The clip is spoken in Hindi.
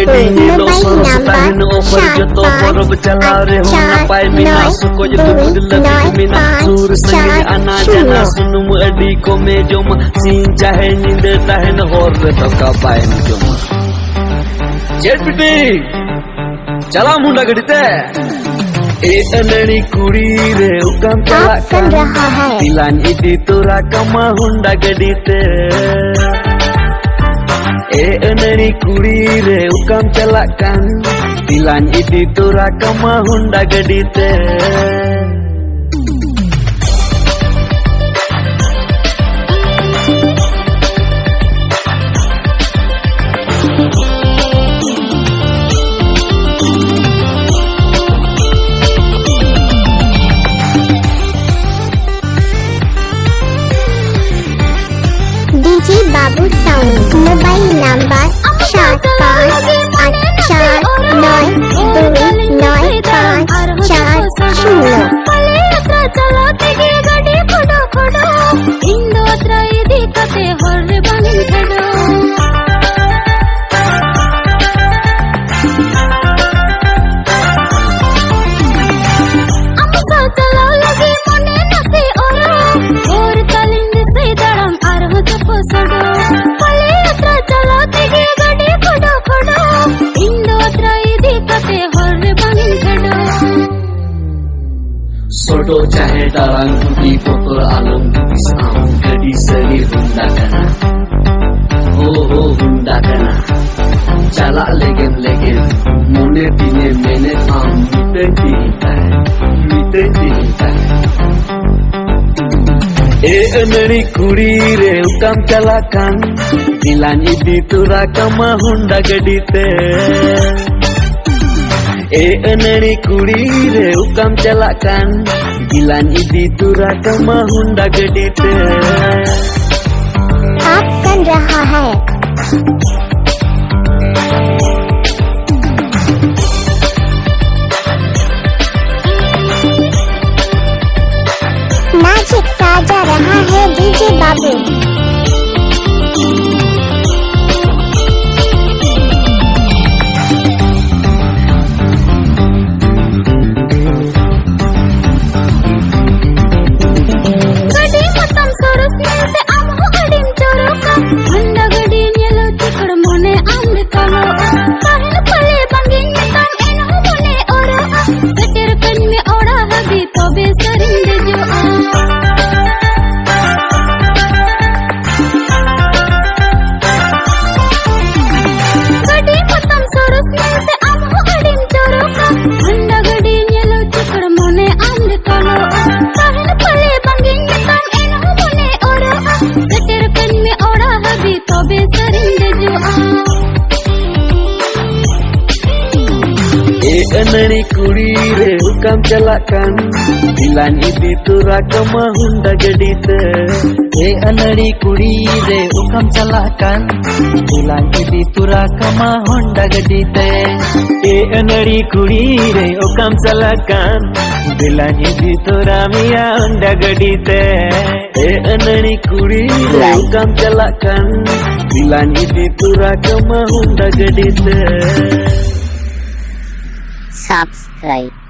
Edini lo soros tahin over joto porob chalare hona pai mina suko joto budlabi mina sur sangi ana jana sunum adi ko me joma sin chahe ninde tahin hor to ka pai joma jetpiti chala munda gadite ए अनड़ी कुड़ी रे उकम चला सुन रहा है दिलान इदी तोरा कमा हुंडा गडीते ए अनड़ी कुड़ी रे उकम चला कान दिलान इदी तोरा कमा हुंडा गडीते डीजे बाबू साउंड मोबाइल नंबर सोडो चाहे darang putih pokol alam bis am gadi seri hunda kana ho hunda kana chala legen mone dine mene am miten dinta e anari kudi re ukam calakan dilan idi tura kama hunda gadite ए अनड़ी कुड़ी रे उकम चलाkan दिलान इदी तुरा कमा हुंडा गडीते आप सुन रहा है मैजिक साजा रहा है डीजे बाबू अनड़ी कुड़ी रे उकम चलाkan दिलान इदी तुरा कमा हुंडा गडीते ए अनड़ी कुड़ी रे उकम चलाkan दिलान इदी तुरा कमा हुंडा गडीते ए अनड़ी कुड़ी रे उकम चलाkan दिलान इदी तुरा मिया हुंडा गडीते ए अनड़ी कुड़ी रे उकम चलाkan दिलान इदी तुरा कमा हुंडा गडीते सब्सक्राइब